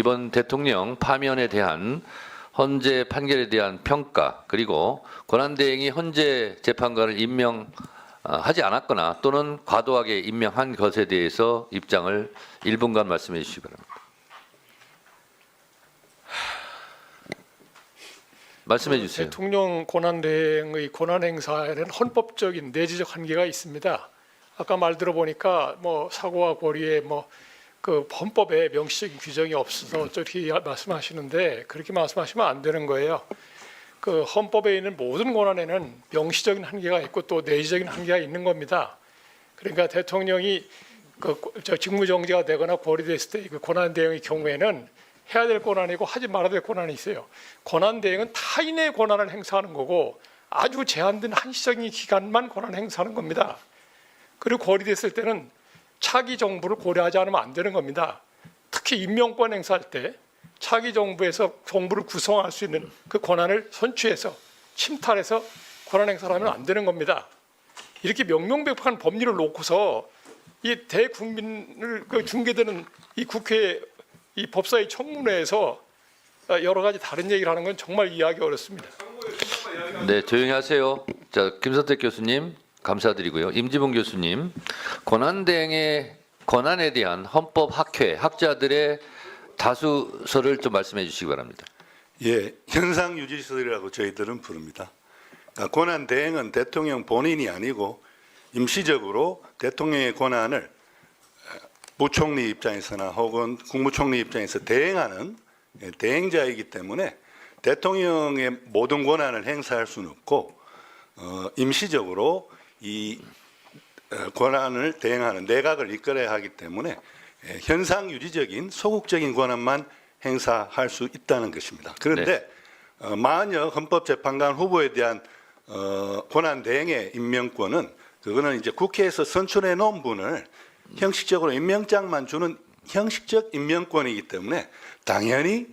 이번 대통령 파면에 대한 헌재 판결에 대한 평가, 그리고 권한대행이 헌재 재판관을 임명하지 않았거나 또는 과도하게 임명한 것에 대해서 입장을 1분간 말씀해 주시기 바랍니다. 말씀해 주세요. 대통령 권한대행의 권한 행사에는 헌법적인 내재적 한계가 있습니다. 아까 말 들어보니까 뭐 사고와 고리에 그 헌법에 명시적인 규정이 없어서 저렇게 말씀하시는데 그렇게 말씀하시면 안 되는 거예요. 그 헌법에 있는 모든 권한에는 명시적인 한계가 있고 또 내재적인 한계가 있는 겁니다. 그러니까 대통령이 직무정지가 되거나 고리됐을 때 그 권한대행의 경우에는 해야 될 권한이고 하지 말아야 될 권한이 있어요. 권한대행은 타인의 권한을 행사하는 거고 아주 제한된 한시적인 기간만 권한을 행사하는 겁니다. 그리고 고리됐을 때는 차기 정부를 고려하지 않으면 안 되는 겁니다. 특히 임명권 행사할 때 차기 정부에서 정부를 구성할 수 있는 그 권한을 선취해서 침탈해서 권한 행사를 하면 안 되는 겁니다. 이렇게 명명백백한 법리를 놓고서 이 대국민을 중개되는 이 국회 이 법사위 청문회에서 여러 가지 다른 얘기를 하는 건 정말 이해하기 어렵습니다. 네, 조용히 하세요. 자, 김선택 교수님 감사드리고요. 임지봉 교수님, 권한대행의 권한에 대한 헌법 학회 학자들의 다수설을 좀 말씀해 주시기 바랍니다. 예, 현상유지설이라고 저희들은 부릅니다. 그러니까 권한대행은 대통령 본인이 아니고 임시적으로 대통령의 권한을 부총리 입장에서나 혹은 국무총리 입장에서 대행하는 대행자이기 때문에 대통령의 모든 권한을 행사할 수는 없고 임시적으로 이 권한을 대행하는 내각을 이끌어야 하기 때문에 현상유지적인 소극적인 권한만 행사할 수 있다는 것입니다. 그런데 만약 헌법재판관 후보에 대한 권한 대행의 임명권은 그거는 이제 국회에서 선출해 놓은 분을 형식적으로 임명장만 주는 형식적 임명권이기 때문에 당연히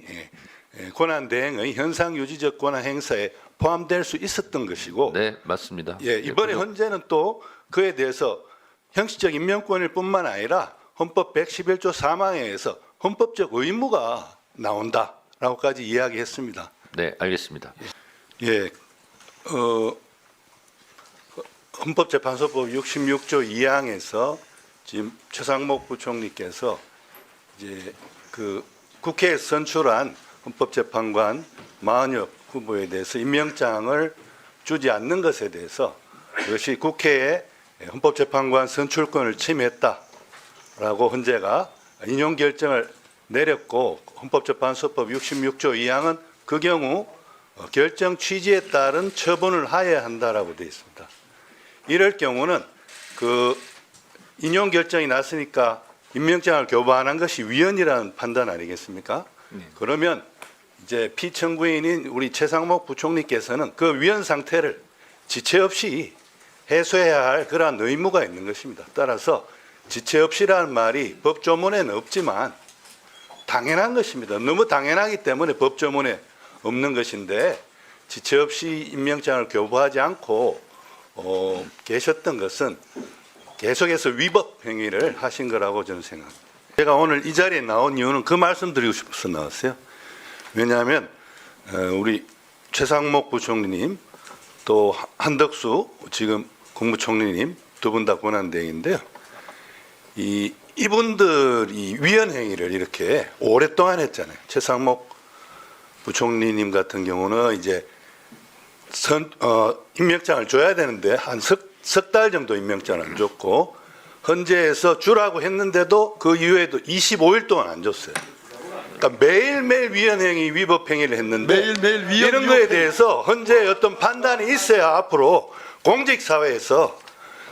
권한 대행의 현상유지적 권한 행사에 포함될 수 있었던 것이고, 네, 맞습니다. 예, 이번에 헌재는 또 그에 대해서 형식적 임명권일 뿐만 아니라 헌법 111조 3항에서 헌법적 의무가 나온다라고까지 이야기했습니다. 네, 알겠습니다. 예, 헌법재판소법 66조 2항에서 지금 최상목 부총리께서 이제 그 국회에 선출한 헌법재판관 40여 후보에 대해서 임명장을 주지 않는 것에 대해서 이것이 국회의 헌법재판관 선출권을 침해했다라고 헌재가 인용 결정을 내렸고, 헌법재판소법 66조 2항은 그 경우 결정 취지에 따른 처분을 하여야 한다라고 되어 있습니다. 이럴 경우는 그 인용 결정이 났으니까 임명장을 교부한 것이 위헌이라는 판단 아니겠습니까? 그러면 이제 피청구인인 우리 최상목 부총리께서는 그 위헌 상태를 지체 없이 해소해야 할 그러한 의무가 있는 것입니다. 따라서 지체 없이라는 말이 법조문에는 없지만 당연한 것입니다. 너무 당연하기 때문에 법조문에 없는 것인데, 지체 없이 임명장을 교부하지 않고 계셨던 것은 계속해서 위법 행위를 하신 거라고 저는 생각합니다. 제가 오늘 이 자리에 나온 이유는 그 말씀 드리고 싶어서 나왔어요. 왜냐하면 우리 최상목 부총리님 또 한덕수 지금 국무총리님 두 분 다 권한대행인데요. 이분들이 위헌 행위를 이렇게 오랫동안 했잖아요. 최상목 부총리님 같은 경우는 이제 임명장을 줘야 되는데 한 석 달 정도 임명장을 안 줬고, 헌재에서 주라고 했는데도 그 이후에도 25일 동안 안 줬어요. 그러니까 매일매일 위헌행위, 위법행위를 했는데 매일매일 이런 거에 대해서 헌재의 어떤 판단이 있어야 앞으로 공직사회에서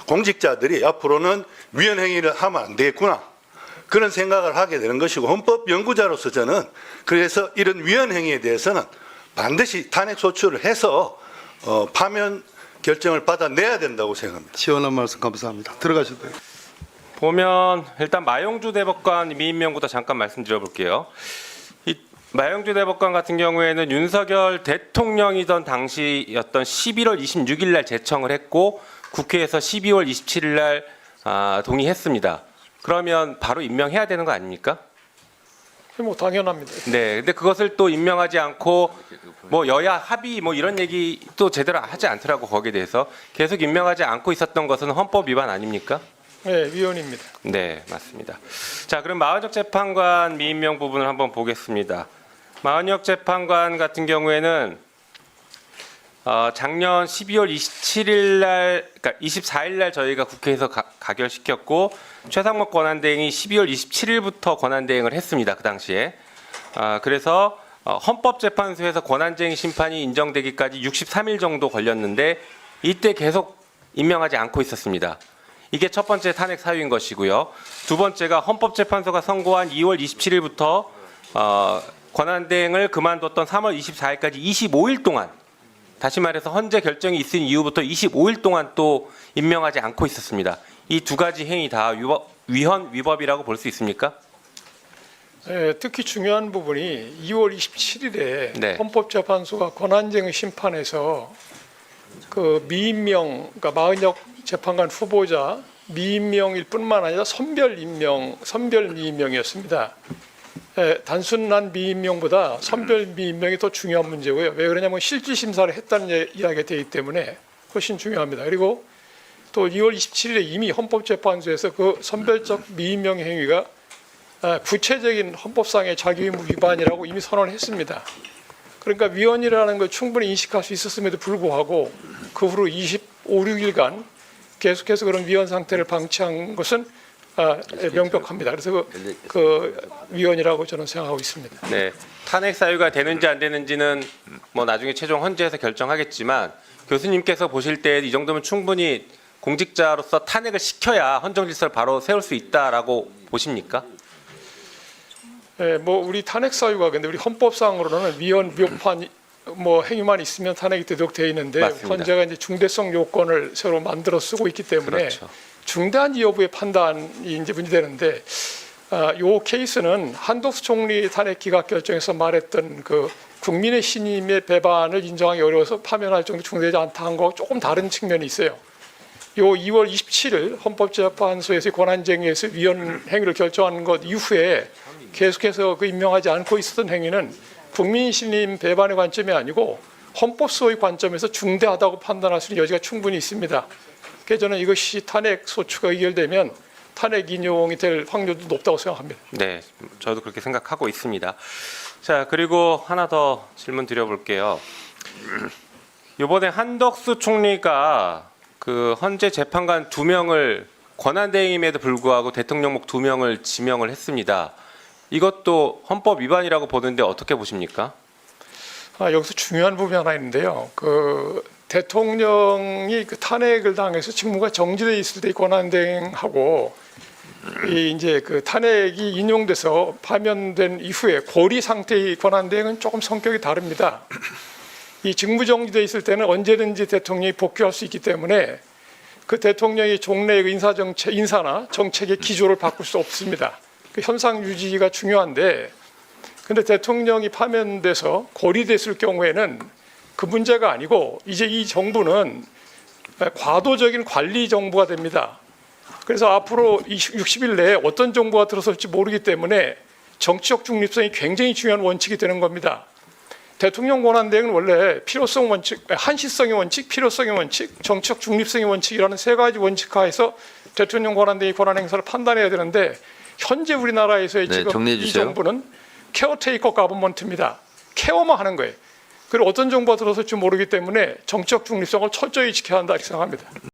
공직자들이 앞으로는 위헌행위를 하면 안 되겠구나, 그런 생각을 하게 되는 것이고, 헌법연구자로서 저는 그래서 이런 위헌행위에 대해서는 반드시 탄핵소추를 해서 파면 결정을 받아내야 된다고 생각합니다. 시원한 말씀 감사합니다. 들어가셔도 돼요. 보면 일단 마용주 대법관 미임명부터 잠깐 말씀드려볼게요. 이 마용주 대법관 같은 경우에는 윤석열 대통령이던 당시였던 11월 26일 날 제청을 했고 국회에서 12월 27일 날 동의했습니다. 그러면 바로 임명해야 되는 거 아닙니까? 뭐 당연합니다. 네, 근데 그것을 또 임명하지 않고 뭐 여야 합의 뭐 이런 얘기 또 제대로 하지 않더라고. 거기에 대해서 계속 임명하지 않고 있었던 것은 헌법 위반 아닙니까? 네, 위헌입니다. 네, 맞습니다. 자, 그럼 마은혁 재판관 미임명 부분을 한번 보겠습니다. 마은혁 재판관 같은 경우에는 작년 12월 27일 날, 그러니까 24일 날 저희가 국회에서 가결시켰고 최상목 권한대행이 12월 27일부터 권한대행을 했습니다. 그 당시에. 그래서 헌법재판소에서 권한쟁의 심판이 인정되기까지 63일 정도 걸렸는데 이때 계속 임명하지 않고 있었습니다. 이게 첫 번째 탄핵 사유인 것이고요. 두 번째가 헌법재판소가 선고한 2월 27일부터 권한대행을 그만뒀던 3월 24일까지 25일 동안, 다시 말해서 헌재 결정이 있은 이후부터 25일 동안 또 임명하지 않고 있었습니다. 이 두 가지 행위 다 위헌 위법이라고 볼 수 있습니까? 네, 특히 중요한 부분이 2월 27일에 네. 헌법재판소가 권한쟁의 심판에서 그 미임명, 그러니까 마은혁 재판관 후보자 미임명일 뿐만 아니라 선별 미임명이었습니다. 단순한 미임명보다 선별 미임명이 더 중요한 문제고요. 왜 그러냐면 실질 심사를 했다는 이야기가 되기 때문에 훨씬 중요합니다. 그리고 또 2월 27일에 이미 헌법재판소에서 그 선별적 미임명 행위가 구체적인 헌법상의 자기의무 위반이라고 이미 선언했습니다. 그러니까 위헌이라는 걸 충분히 인식할 수 있었음에도 불구하고 그 후로 25, 6일간 계속해서 그런 위헌 상태를 방치한 것은 명백합니다. 그래서 그 위헌이라고 저는 생각하고 있습니다. 네, 탄핵 사유가 되는지 안 되는지는 뭐 나중에 최종 헌재에서 결정하겠지만 교수님께서 보실 때 이 정도면 충분히 공직자로서 탄핵을 시켜야 헌정 질서를 바로 세울 수 있다라고 보십니까? 네, 뭐 우리 탄핵 사유가 근데 우리 헌법상으로는 위헌, 위법한 뭐 행위만 있으면 탄핵이 되도록 되어 있는데 맞습니다. 헌재가 이제 중대성 요건을 새로 만들어 쓰고 있기 때문에 그렇죠. 중대한지 여부의 판단이 이제 문제되는데 요 케이스는 한덕수 총리 탄핵 기각 결정에서 말했던 그 국민의 신임의 배반을 인정하기 어려워서 파면할 정도 중대하지 않다 한 거하고 조금 다른 측면이 있어요. 요 2월 27일 헌법재판소에서 권한쟁의에서 위헌 행위를 결정한 것 이후에 계속해서 그 임명하지 않고 있었던 행위는 국민 신임 배반의 관점이 아니고 헌법소의 관점에서 중대하다고 판단할 수 있는 여지가 충분히 있습니다. 그래서 저는 이것이 탄핵 소추가 의결되면 탄핵 인용이 될 확률도 높다고 생각합니다. 네, 저도 그렇게 생각하고 있습니다. 자, 그리고 하나 더 질문 드려볼게요. 이번에 한덕수 총리가 그 헌재 재판관 2명을 권한대행임에도 불구하고 대통령목 2명을 지명을 했습니다. 이것도 헌법 위반이라고 보는데 어떻게 보십니까? 여기서 중요한 부분이 하나 있는데요. 그 대통령이 그 탄핵을 당해서 직무가 정지돼 있을 때 권한대행하고 이제 그 탄핵이 인용돼서 파면된 이후에 고리 상태의 권한대행은 조금 성격이 다릅니다. 이 직무 정지돼 있을 때는 언제든지 대통령이 복귀할 수 있기 때문에 그 대통령이 종래의 인사나 정책의 기조를 바꿀 수 없습니다. 그 현상 유지가 중요한데, 근데 대통령이 파면돼서 고리됐을 경우에는 그 문제가 아니고 이제 이 정부는 과도적인 관리 정부가 됩니다. 그래서 앞으로 60일 내에 어떤 정부가 들어설지 모르기 때문에 정치적 중립성이 굉장히 중요한 원칙이 되는 겁니다. 대통령 권한대행은 원래 필요성 원칙, 한시성의 원칙, 필요성의 원칙, 정치적 중립성의 원칙이라는 세 가지 원칙 하에서 대통령 권한대행이 권한 행사를 판단해야 되는데 현재 우리나라에서의 네, 지금 정리해 이 주세요. 정부는 케어테이커 가버먼트입니다. 케어만 하는 거예요. 그리고 어떤 정부가 들어설지 모르기 때문에 정치적 중립성을 철저히 지켜야 한다 이렇게 생각합니다.